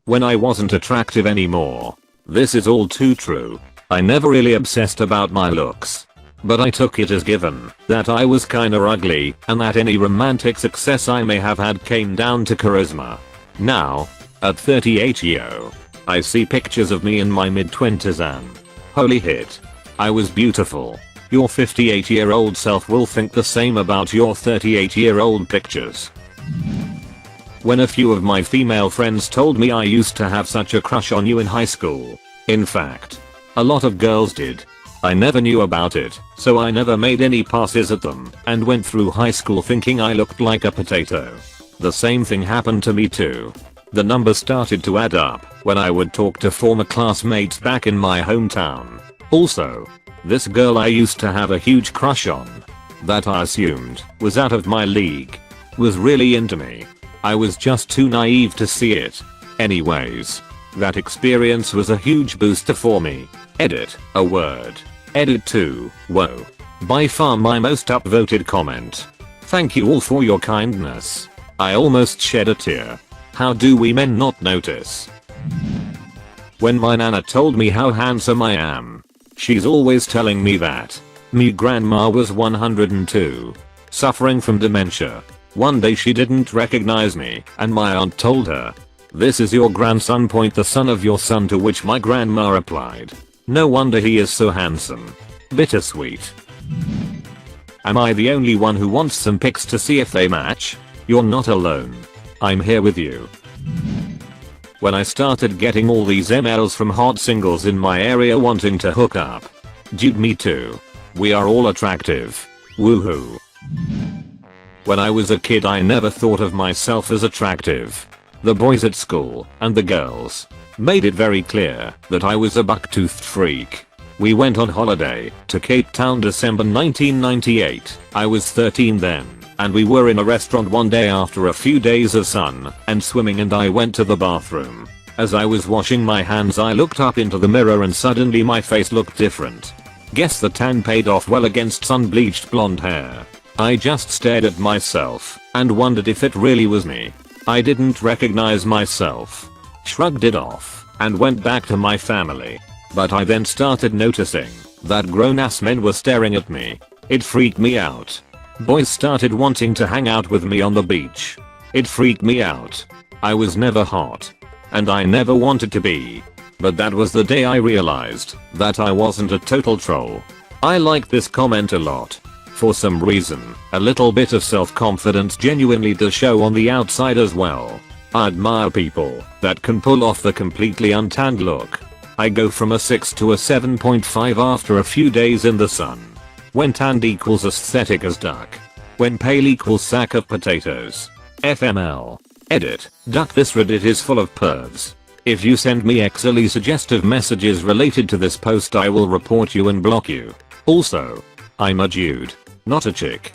when I wasn't attractive anymore. This is all too true. I never really obsessed about my looks. But I took it as given that I was kinda ugly and that any romantic success I may have had came down to charisma. Now, at 38 I see pictures of me in my mid-20s and holy hit. I was beautiful. Your 58-year-old self will think the same about your 38-year-old pictures. When a few of my female friends told me I used to have such a crush on you in high school. In fact, a lot of girls did. I never knew about it, so I never made any passes at them and went through high school thinking I looked like a potato. The same thing happened to me too. The numbers started to add up when I would talk to former classmates back in my hometown. Also, this girl I used to have a huge crush on, that I assumed was out of my league, was really into me. I was just too naive to see it. Anyways, that experience was a huge booster for me. Edit, a word. Edit 2, whoa. By far my most upvoted comment. Thank you all for your kindness. I almost shed a tear. How do we men not notice? When my nana told me how handsome I am. She's always telling me that. Me grandma was 102. Suffering from dementia. One day she didn't recognize me and my aunt told her, "This is your grandson, the son of your son," to which my grandma replied, "No wonder he is so handsome." Bittersweet. Am I the only one who wants some pics to see if they match? You're not alone. I'm here with you. When I started getting all these emails from hot singles in my area wanting to hook up. Dude, me too. We are all attractive. Woohoo. When I was a kid I never thought of myself as attractive. The boys at school and the girls made it very clear that I was a buck-toothed freak. We went on holiday to Cape Town December 1998. I was 13 then, and we were in a restaurant one day after a few days of sun and swimming, and I went to the bathroom. As I was washing my hands I looked up into the mirror and suddenly my face looked different. Guess the tan paid off well against sun-bleached blonde hair. I just stared at myself and wondered if it really was me. I didn't recognize myself. Shrugged it off and went back to my family. But I then started noticing that grown-ass men were staring at me. It freaked me out. Boys started wanting to hang out with me on the beach. It freaked me out. I was never hot. And I never wanted to be. But that was the day I realized that I wasn't a total troll. I like this comment a lot. For some reason, a little bit of self-confidence genuinely does show on the outside as well. I admire people that can pull off the completely untanned look. I go from a 6 to a 7.5 after a few days in the sun. When tanned equals aesthetic as duck. When pale equals sack of potatoes. FML. Edit. Duck, this Reddit is full of pervs. If you send me XLE suggestive messages related to this post I will report you and block you. Also, I'm a dude, not a chick.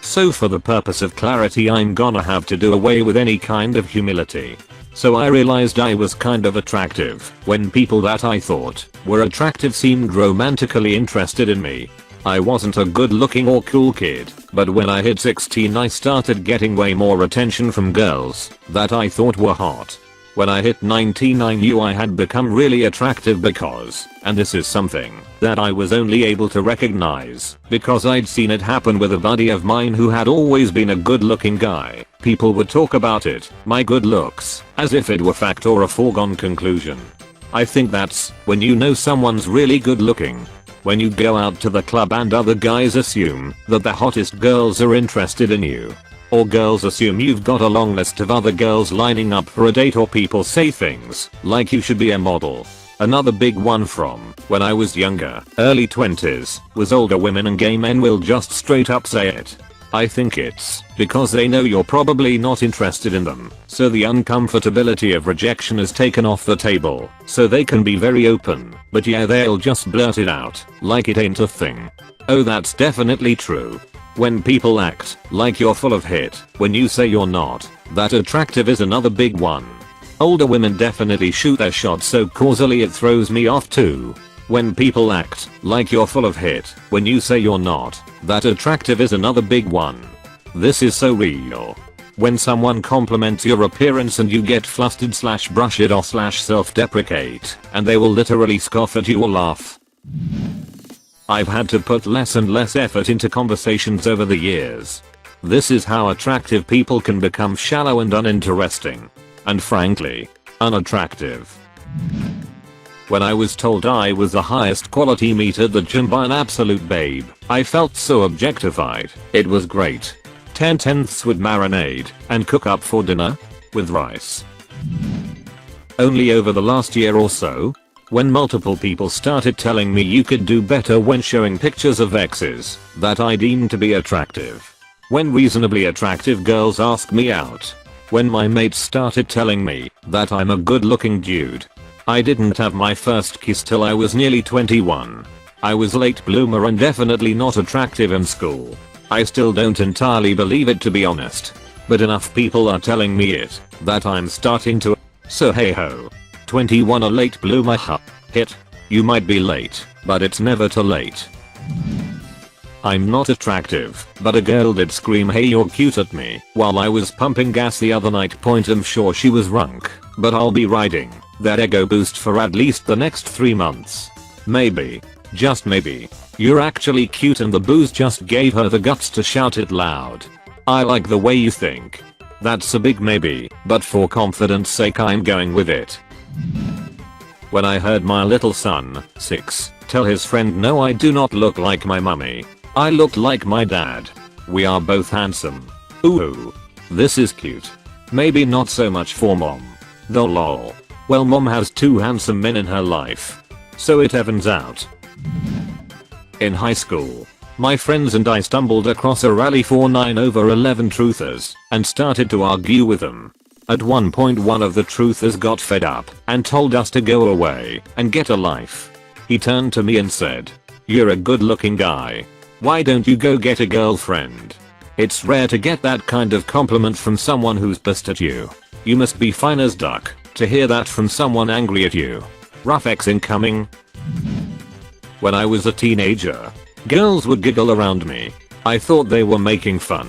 So for the purpose of clarity I'm gonna have to do away with any kind of humility. So I realized I was kind of attractive when people that I thought were attractive seemed romantically interested in me. I wasn't a good looking or cool kid, but when I hit 16 I started getting way more attention from girls that I thought were hot. When I hit 19 I knew I had become really attractive because, and this is something that I was only able to recognize because I'd seen it happen with a buddy of mine who had always been a good looking guy. People would talk about it, my good looks, as if it were fact or a foregone conclusion. I think that's when you know someone's really good looking. When you go out to the club and other guys assume that the hottest girls are interested in you. Or girls assume you've got a long list of other girls lining up for a date, or people say things like you should be a model. Another big one from when I was younger, early 20s, was older women and gay men will just straight up say it. I think it's because they know you're probably not interested in them, so the uncomfortability of rejection is taken off the table, so they can be very open, but yeah, they'll just blurt it out like it ain't a thing. Oh, that's definitely true. When people act like you're full of hit when you say you're not that attractive is another big one. Older women definitely shoot their shot so causally it throws me off too. When people act like you're full of hit when you say you're not that attractive is another big one. This is so real. When someone compliments your appearance and you get flustered / brush it off / self-deprecate, and they will literally scoff at you or laugh. I've had to put less and less effort into conversations over the years. This is how attractive people can become shallow and uninteresting. And frankly, unattractive. When I was told I was the highest quality meat at the gym by an absolute babe, I felt so objectified. It was great. 10/10ths would marinade and cook up for dinner with rice. Only over the last year or so, when multiple people started telling me you could do better when showing pictures of exes that I deemed to be attractive. When reasonably attractive girls ask me out. When my mates started telling me that I'm a good looking dude. I didn't have my first kiss till I was nearly 21. I was a late bloomer and definitely not attractive in school. I still don't entirely believe it, to be honest. But enough people are telling me it that I'm starting to. So hey ho. 21 a late bloomer, huh? Hit. You might be late, but it's never too late. I'm not attractive, but a girl did scream hey you're cute at me while I was pumping gas the other night. I'm sure she was drunk, but I'll be riding that ego boost for at least the next 3 months. Maybe, just maybe, you're actually cute and the booze just gave her the guts to shout it loud. I like the way you think. That's a big maybe, but for confidence sake I'm going with it. When I heard my little son, 6, tell his friend no I do not look like my mummy. I look like my dad. We are both handsome. Ooh. This is cute. Maybe not so much for mom. Though lol. Well mom has 2 handsome men in her life. So it evens out. In high school, my friends and I stumbled across a rally for 9 over 11 truthers and started to argue with them. At one point one of the truthers got fed up and told us to go away and get a life. He turned to me and said, "You're a good looking guy. Why don't you go get a girlfriend?" It's rare to get that kind of compliment from someone who's pissed at you. You must be fine as duck to hear that from someone angry at you. Rough X incoming. When I was a teenager, girls would giggle around me. I thought they were making fun.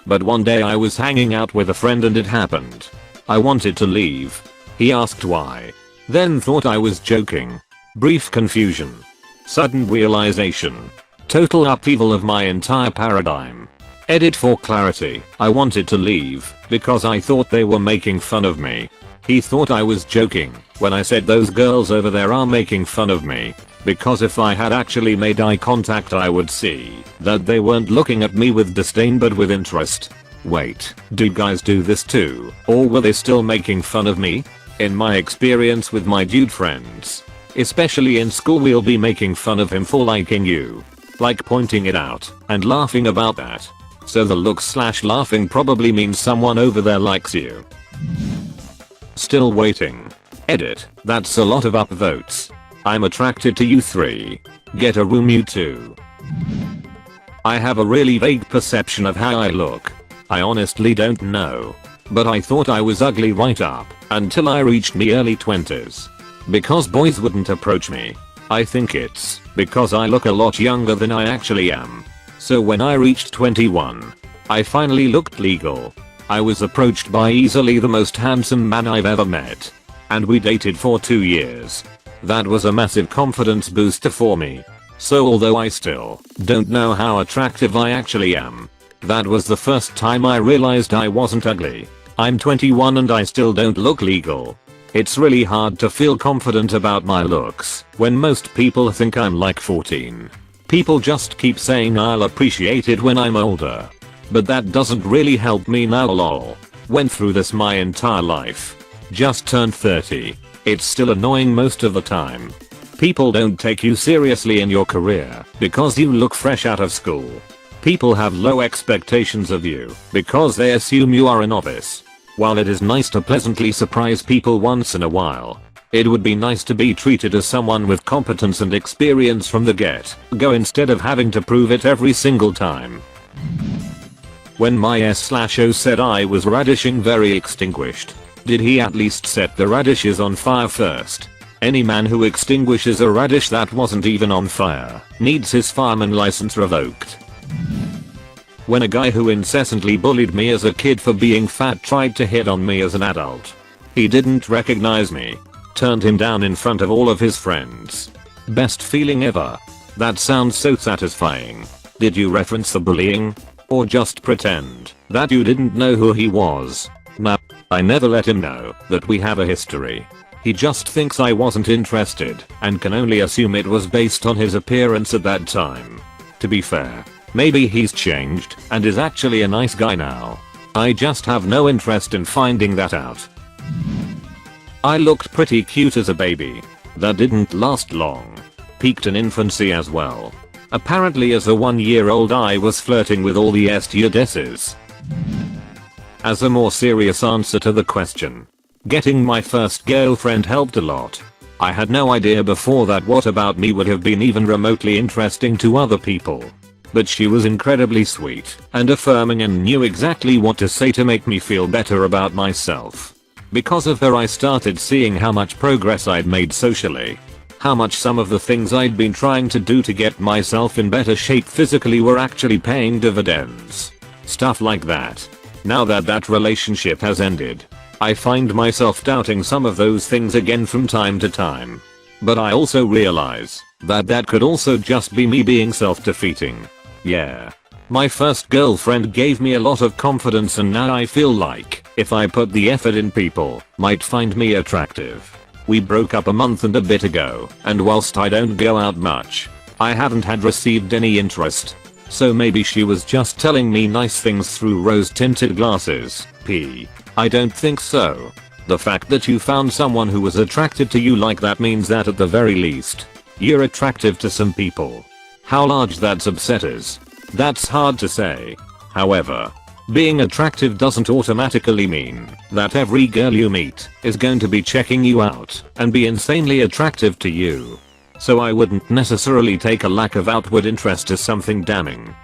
But one day I was hanging out with a friend and it happened. I wanted to leave. He asked why. Then thought I was joking. Brief confusion. Sudden realization. Total upheaval of my entire paradigm. Edit for clarity. I wanted to leave because I thought they were making fun of me. He thought I was joking when I said those girls over there are making fun of me. Because if I had actually made eye contact I would see that they weren't looking at me with disdain but with interest. Wait, do guys do this too? Or were they still making fun of me? In my experience with my dude friends, especially in school, we'll be making fun of him for liking you. Like pointing it out and laughing about that. So the look / laughing probably means someone over there likes you. Still waiting. Edit, that's a lot of upvotes. I'm attracted to you 3. Get a room you 2. I have a really vague perception of how I look. I honestly don't know. But I thought I was ugly right up until I reached my early 20s. Because boys wouldn't approach me. I think it's because I look a lot younger than I actually am. So when I reached 21, I finally looked legal. I was approached by easily the most handsome man I've ever met. And we dated for 2 years. That was a massive confidence booster for me. So although I still don't know how attractive I actually am, that was the first time I realized I wasn't ugly. I'm 21 and I still don't look legal. It's really hard to feel confident about my looks when most people think I'm like 14. People just keep saying I'll appreciate it when I'm older. But that doesn't really help me now lol. Went through this my entire life. Just turned 30. It's still annoying most of the time. People don't take you seriously in your career because you look fresh out of school. People have low expectations of you because they assume you are a novice. While it is nice to pleasantly surprise people once in a while, it would be nice to be treated as someone with competence and experience from the get-go instead of having to prove it every single time. When my S/O said I was radishing very extinguished, did he at least set the radishes on fire first? Any man who extinguishes a radish that wasn't even on fire needs his fireman license revoked. when a guy who incessantly bullied me as a kid for being fat tried to hit on me as an adult. He didn't recognize me. Turned him down in front of all of his friends. Best feeling ever. That sounds so satisfying. Did you reference the bullying? Or just pretend that you didn't know who he was? Nah, I never let him know that we have a history. He just thinks I wasn't interested and can only assume it was based on his appearance at that time. To be fair, maybe he's changed and is actually a nice guy now. I just have no interest in finding that out. I looked pretty cute as a baby. That didn't last long. Peaked in infancy as well. Apparently as a 1-year-old I was flirting with all the stewardesses. As a more serious answer to the question, getting my first girlfriend helped a lot. I had no idea before that what about me would have been even remotely interesting to other people. But she was incredibly sweet and affirming and knew exactly what to say to make me feel better about myself. Because of her I started seeing how much progress I'd made socially. How much some of the things I'd been trying to do to get myself in better shape physically were actually paying dividends. Stuff like that. Now that that relationship has ended, I find myself doubting some of those things again from time to time. But I also realize that that could also just be me being self-defeating. Yeah. My first girlfriend gave me a lot of confidence and now I feel like if I put the effort in people might find me attractive. We broke up a month and a bit ago, and whilst I don't go out much, I haven't had received any interest. So maybe she was just telling me nice things through rose-tinted glasses. I don't think so. The fact that you found someone who was attracted to you like that means that at the very least, you're attractive to some people. How large that subset is, that's hard to say. However, being attractive doesn't automatically mean that every girl you meet is going to be checking you out and be insanely attractive to you. So I wouldn't necessarily take a lack of outward interest as something damning.